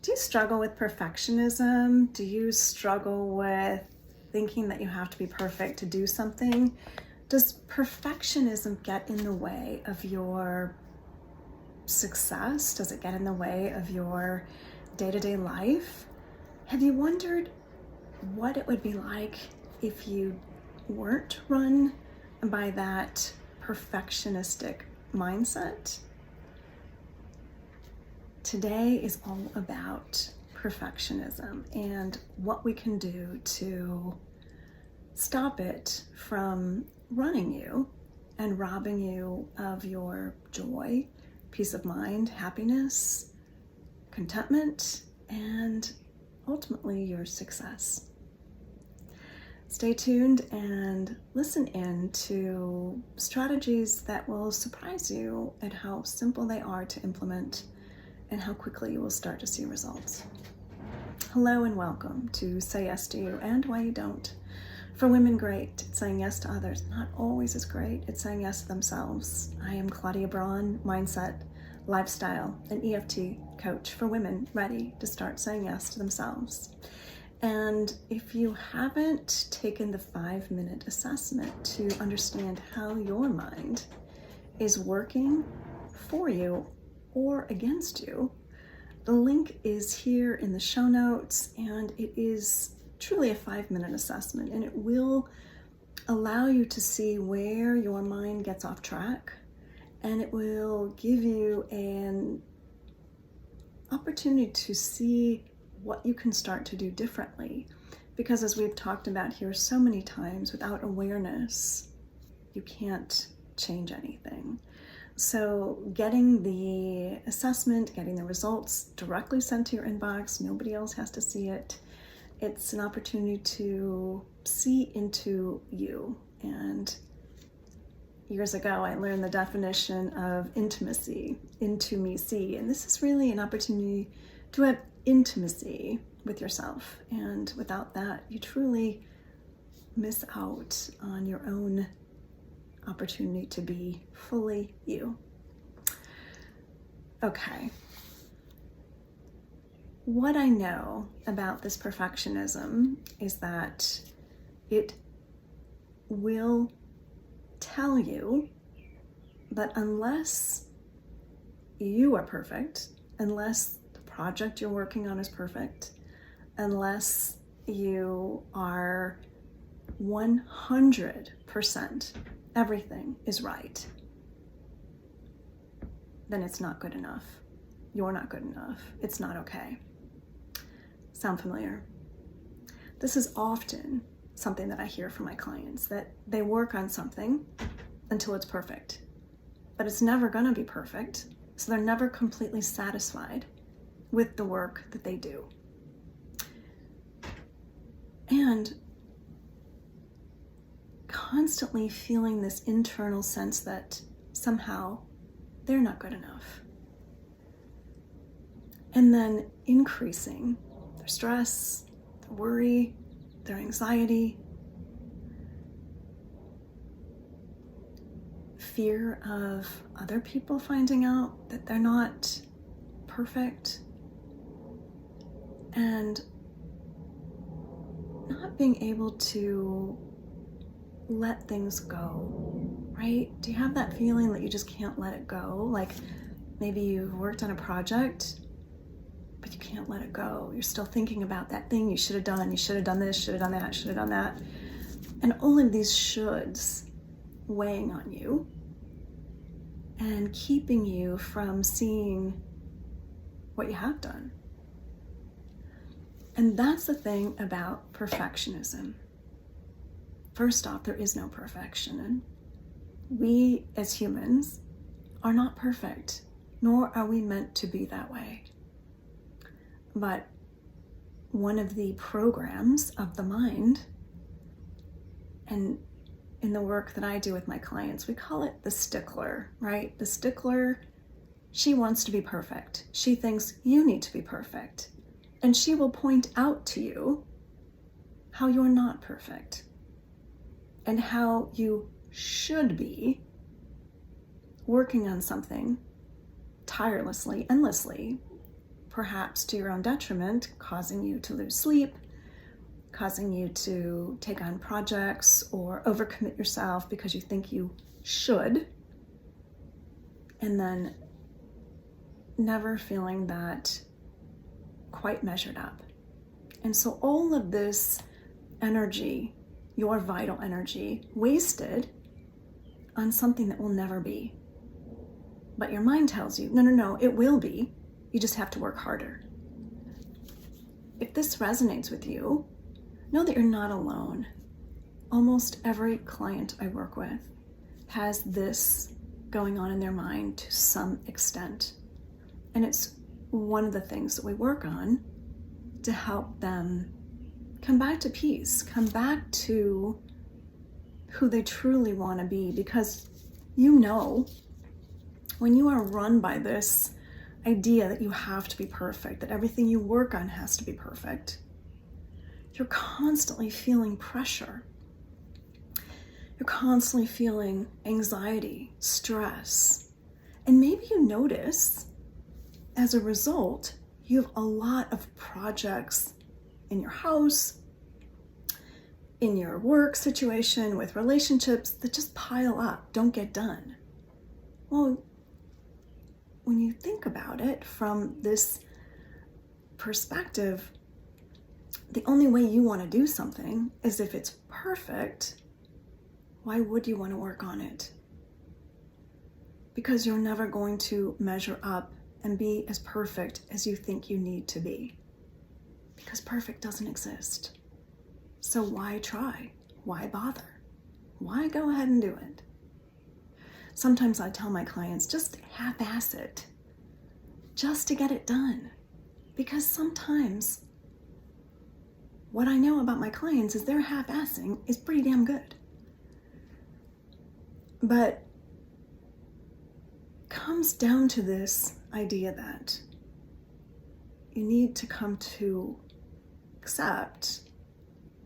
Do you struggle with perfectionism? Do you struggle with thinking that you have to be perfect to do something? Does perfectionism get in the way of your success? Does it get in the way of your day-to-day life? Have you wondered what it would be like if you weren't run by that perfectionistic mindset? Today is all about perfectionism and what we can do to stop it from running you and robbing you of your joy, peace of mind, happiness, contentment, and ultimately your success. Stay tuned and listen in to strategies that will surprise you at how simple they are to implement and how quickly you will start to see results. Hello and welcome to Say Yes to You and Why You Don't. For women, great. It's saying yes to others. Not always as great. It's saying yes to themselves. I am Claudia Braun, mindset, lifestyle, and EFT coach for women ready to start saying yes to themselves. And if you haven't taken the 5-minute assessment to understand how your mind is working for you or against you, the link is here in the show notes, and it is truly a 5-minute assessment, and it will allow you to see where your mind gets off track, and it will give you an opportunity to see what you can start to do differently. Because as we've talked about here so many times, without awareness, you can't change anything. So getting the assessment, getting the results directly sent to your inbox, nobody else has to see it. It's an opportunity to see into you. And years ago, I learned the definition of intimacy, into me see. And this is really an opportunity to have intimacy with yourself. And without that, you truly miss out on your own opportunity to be fully you. Okay. What I know about this perfectionism is that it will tell you that unless you are perfect, unless the project you're working on is perfect, unless you are 100% everything is right, then it's not good enough. You're not good enough. It's not okay. Sound familiar? This is often something that I hear from my clients, that they work on something until it's perfect, but it's never going to be perfect, so they're never completely satisfied with the work that they do. And constantly feeling this internal sense that somehow they're not good enough. And then increasing their stress, their worry, their anxiety, fear of other people finding out that they're not perfect, and not being able to let things go, right? Do you have that feeling that you just can't let it go? Like maybe you've worked on a project, but you can't let it go. You're still thinking about that thing you should have done. You should have done this, should have done that, should have done that. And all of these shoulds weighing on you and keeping you from seeing what you have done. And that's the thing about perfectionism. First off, there is no perfection. And we as humans are not perfect, nor are we meant to be that way. But one of the programs of the mind, and in the work that I do with my clients, we call it the stickler, right? The stickler, she wants to be perfect. She thinks you need to be perfect. And she will point out to you how you're not perfect and how you should be working on something tirelessly, endlessly, perhaps to your own detriment, causing you to lose sleep, causing you to take on projects or overcommit yourself because you think you should, and then never feeling that quite measured up. And so all of this energy, your vital energy, wasted on something that will never be. But your mind tells you, no, it will be. You just have to work harder. If this resonates with you, know that you're not alone. Almost every client I work with has this going on in their mind to some extent. And it's one of the things that we work on to help them come back to peace, come back to who they truly want to be. Because you know, when you are run by this idea that you have to be perfect, that everything you work on has to be perfect, you're constantly feeling pressure. You're constantly feeling anxiety, stress. And maybe you notice, as a result, you have a lot of projects in your house, in your work situation, with relationships that just pile up, don't get done. Well, when you think about it from this perspective, the only way you want to do something is if it's perfect. Why would you want to work on it? Because you're never going to measure up and be as perfect as you think you need to be. Because perfect doesn't exist. So why try? Why bother? Why go ahead and do it? Sometimes I tell my clients, just half-ass it, just to get it done. Because sometimes what I know about my clients is their half-assing is pretty damn good. But it comes down to this idea that you need to come to accept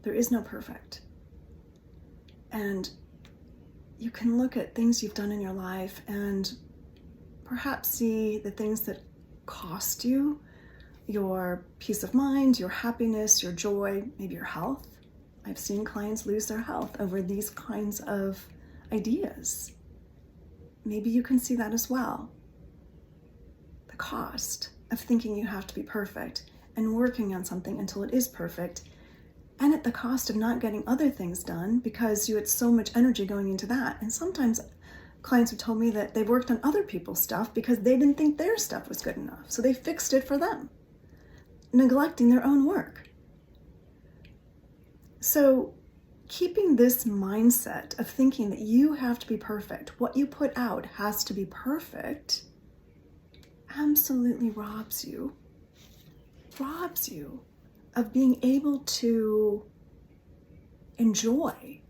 there is no perfect. And you can look at things you've done in your life and perhaps see the things that cost you your peace of mind, your happiness, your joy, maybe your health. I've seen clients lose their health over these kinds of ideas. Maybe you can see that as well. The cost of thinking you have to be perfect and working on something until it is perfect, and at the cost of not getting other things done because you had so much energy going into that. And sometimes clients have told me that they've worked on other people's stuff because they didn't think their stuff was good enough. So they fixed it for them, neglecting their own work. So keeping this mindset of thinking that you have to be perfect, what you put out has to be perfect, absolutely robs you of being able to enjoy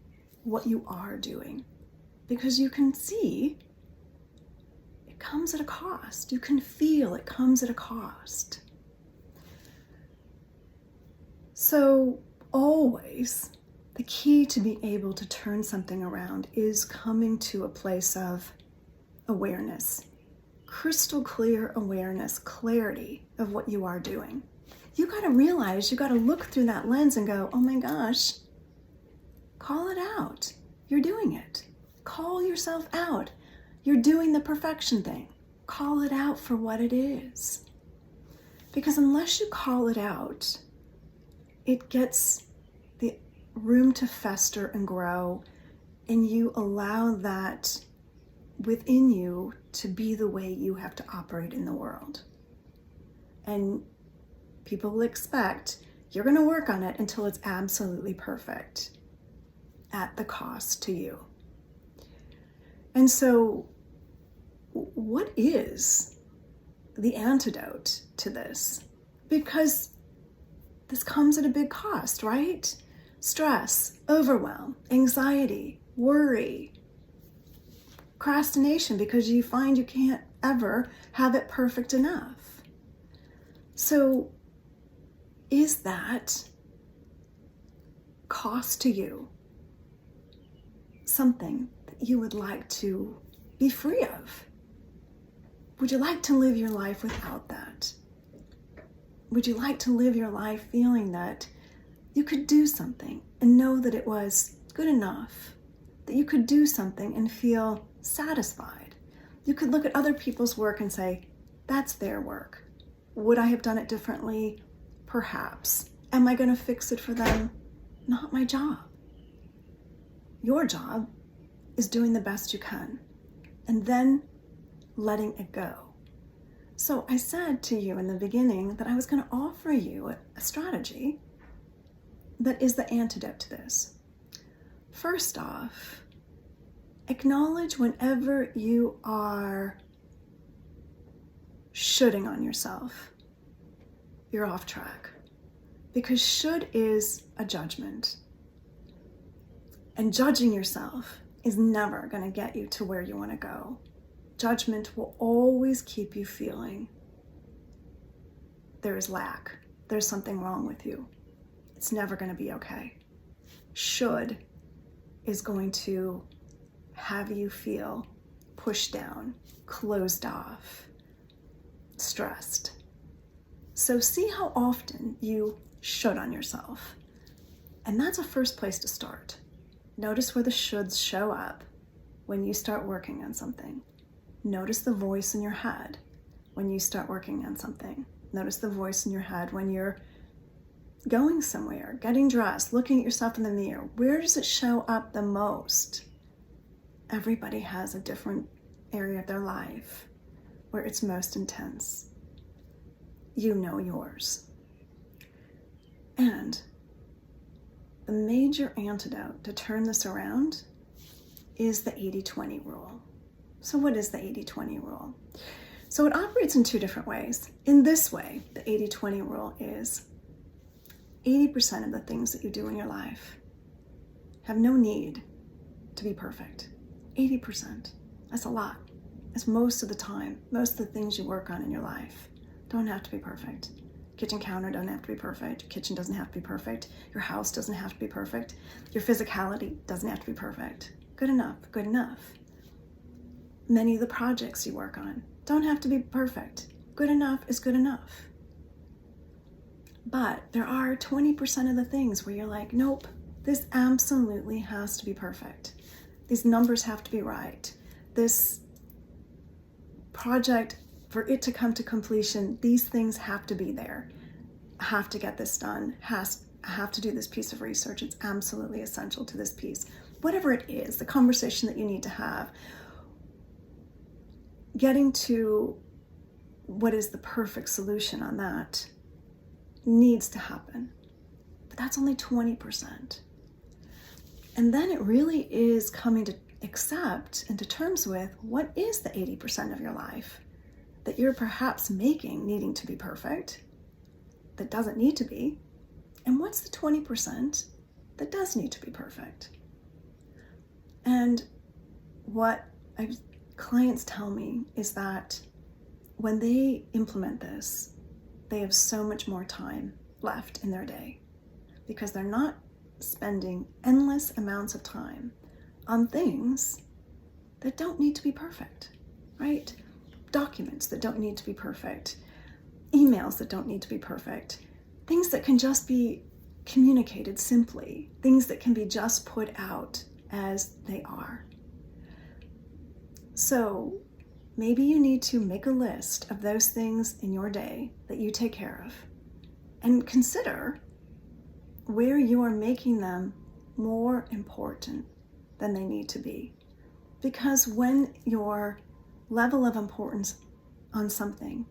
what you are doing. Because you can see it comes at a cost. You can feel it comes at a cost. So always, the key to be able to turn something around is coming to a place of awareness, crystal clear awareness, clarity of what you are doing. You got to realize, you got to look through that lens and go, oh my gosh, call it out. You're doing it. Call yourself out. You're doing the perfection thing. Call it out for what it is. Because unless you call it out, it gets the room to fester and grow, and you allow that within you to be the way you have to operate in the world. And people will expect you're going to work on it until it's absolutely perfect at the cost to you. And so what is the antidote to this? Because this comes at a big cost, right? Stress, overwhelm, anxiety, worry, procrastination, because you find you can't ever have it perfect enough. So is that cost to you something that you would like to be free of? Would you like to live your life without that? would you like to live your life feeling that you could do something and know that it was good enough, that you could do something and feel satisfied? You could look at other people's work and say, that's their work. Would I have done it differently? Perhaps. Am I going to fix it for them? Not my job. Your job is doing the best you can and then letting it go. So I said to you in the beginning that I was going to offer you a strategy that is the antidote to this. First off, acknowledge whenever you are shoulding on yourself, you're off track. Because should is a judgment. And judging yourself is never going to get you to where you want to go. Judgment will always keep you feeling there is lack. There's something wrong with you. It's never going to be okay. Should is going to have you feel pushed down, closed off, stressed. So see how often you should on yourself. And that's a first place to start. Notice where the shoulds show up when you start working on something. Notice the voice in your head when you start working on something. Notice the voice in your head when you're going somewhere, getting dressed, looking at yourself in the mirror. Where does it show up the most? Everybody has a different area of their life where it's most intense. You know yours. And the major antidote to turn this around is the 80-20 rule. So what is the 80-20 rule? So it operates in two different ways. In this way, the 80-20 rule is 80% of the things that you do in your life have no need to be perfect. 80%. That's a lot. That's most of the time. Most of the things you work on in your life don't have to be perfect. Kitchen counter doesn't have to be perfect. Your kitchen doesn't have to be perfect. Your house doesn't have to be perfect. Your physicality doesn't have to be perfect. Good enough, good enough. Many of the projects you work on don't have to be perfect. Good enough is good enough. But there are 20% of the things where you're like, nope, this absolutely has to be perfect. These numbers have to be right. This project, for it to come to completion, these things have to be there. I have to get this done. I have to do this piece of research. It's absolutely essential to this piece. Whatever it is, the conversation that you need to have, getting to what is the perfect solution on that needs to happen. But that's only 20%. And then it really is coming to accept and to terms with what is the 80% of your life that you're perhaps making needing to be perfect, that doesn't need to be, and what's the 20% that does need to be perfect. And what clients tell me is that when they implement this, they have so much more time left in their day because they're not spending endless amounts of time on things that don't need to be perfect, right? Documents that don't need to be perfect, emails that don't need to be perfect, things that can just be communicated simply, things that can be just put out as they are. So maybe you need to make a list of those things in your day that you take care of and consider where you are making them more important than they need to be. Because when your level of importance on something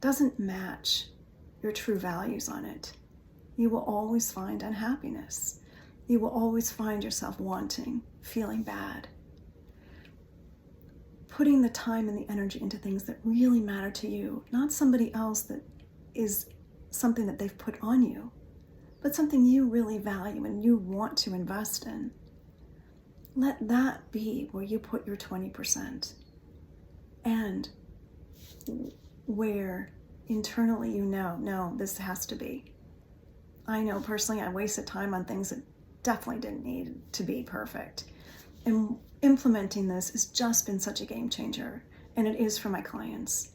doesn't match your true values on it, you will always find unhappiness. You will always find yourself wanting, feeling bad. Putting the time and the energy into things that really matter to you, not somebody else that is something that they've put on you, but something you really value and you want to invest in. Let that be where you put your 20%. And where internally you know, no, this has to be. I know personally I wasted time on things that definitely didn't need to be perfect. And implementing this has just been such a game changer, and it is for my clients.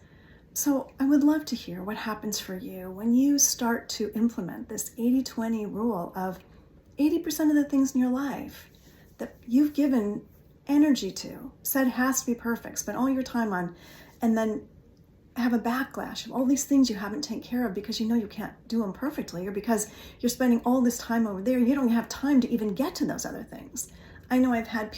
So I would love to hear what happens for you when you start to implement this 80-20 rule of 80% of the things in your life that you've given energy to, said has to be perfect, spent all your time on, and then have a backlash of all these things you haven't taken care of because you know you can't do them perfectly, or because you're spending all this time over there, you don't have time to even get to those other things. I know I had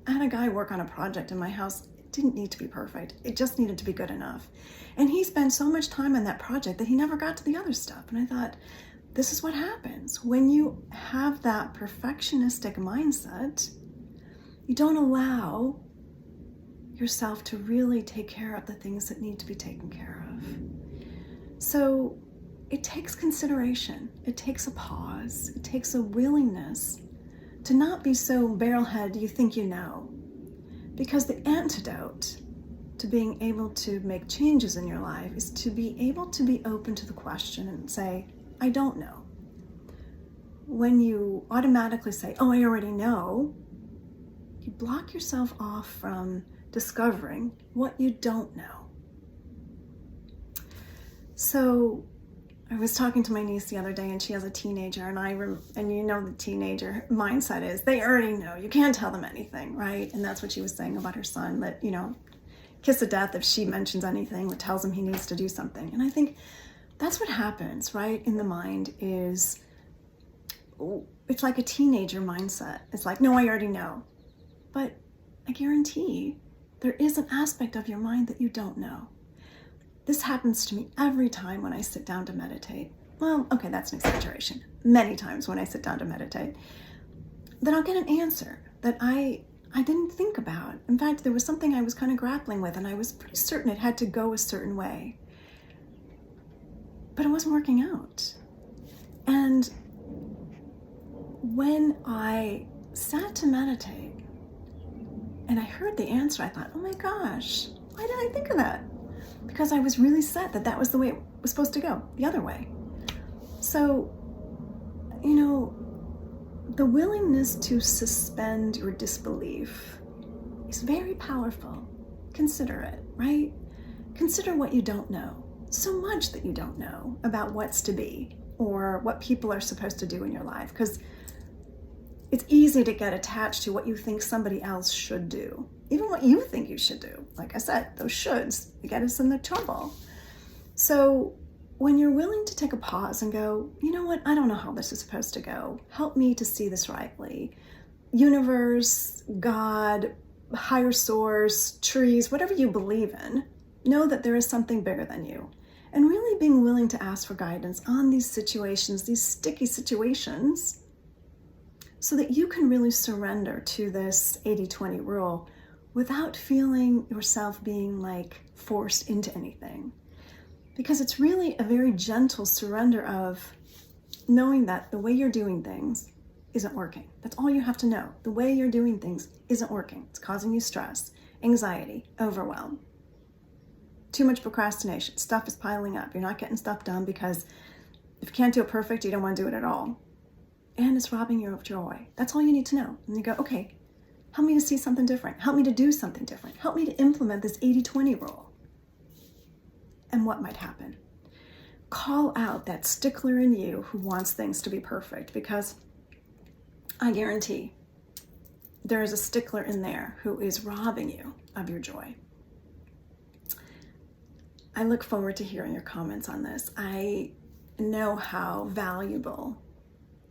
a guy work on a project in my house. It didn't need to be perfect. It just needed to be good enough. And he spent so much time on that project that he never got to the other stuff. And I thought, this is what happens when you have that perfectionistic mindset. You don't allow yourself to really take care of the things that need to be taken care of. So it takes consideration. It takes a pause. It takes a willingness to not be so barrelhead you think you know. Because the antidote to being able to make changes in your life is to be able to be open to the question and say, I don't know. When you automatically say, oh, I already know, you block yourself off from discovering what you don't know. So I was talking to my niece the other day, and she has a teenager, and you know the teenager mindset is they already know. You can't tell them anything, right? And that's what she was saying about her son, that, kiss of death if she mentions anything that tells him he needs to do something. And I think that's what happens, right, in the mind is it's like a teenager mindset. It's like, no, I already know. But I guarantee there is an aspect of your mind that you don't know. This happens to me every time when I sit down to meditate. Well, okay, that's an exaggeration. Many times when I sit down to meditate, that I'll get an answer that I didn't think about. In fact, there was something I was kind of grappling with, and I was pretty certain it had to go a certain way. But it wasn't working out. And when I sat to meditate and I heard the answer, I thought, oh my gosh, why did I think of that? Because I was really set that that was the way it was supposed to go, the other way. So, the willingness to suspend your disbelief is very powerful. Consider it, right? Consider what you don't know. So much that you don't know about what's to be or what people are supposed to do in your life, because it's easy to get attached to what you think somebody else should do, even what you think you should do. Like I said, those shoulds, they get us in the trouble. So when you're willing to take a pause and go, you know what, I don't know how this is supposed to go. Help me to see this rightly. Universe, God, higher source, trees, whatever you believe in, know that there is something bigger than you. And really being willing to ask for guidance on these situations, these sticky situations, so that you can really surrender to this 80-20 rule without feeling yourself being like forced into anything. Because it's really a very gentle surrender of knowing that the way you're doing things isn't working. That's all you have to know. The way you're doing things isn't working. It's causing you stress, anxiety, overwhelm, too much procrastination. Stuff is piling up. You're not getting stuff done because if you can't do it perfect, you don't want to do it at all. And it's robbing you of joy. That's all you need to know. And you go, okay, help me to see something different. Help me to do something different. Help me to implement this 80-20 rule. And what might happen? Call out that stickler in you who wants things to be perfect, because I guarantee there is a stickler in there who is robbing you of your joy. I look forward to hearing your comments on this. I know how valuable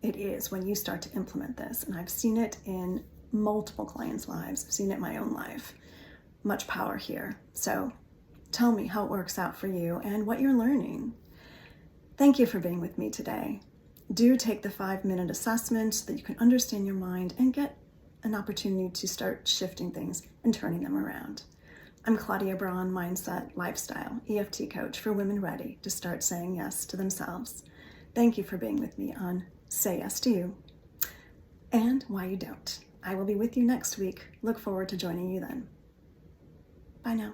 it is when you start to implement this, and I've seen it in multiple clients' lives. I've seen it in my own life. Much power here. So tell me how it works out for you and what you're learning. Thank you for being with me today. Do take the 5-minute assessment so that you can understand your mind and get an opportunity to start shifting things and turning them around. I'm Claudia Braun, Mindset, Lifestyle, EFT coach for women ready to start saying yes to themselves. Thank you for being with me on Say Yes to You and Why You Don't. I will be with you next week. Look forward to joining you then. Bye now.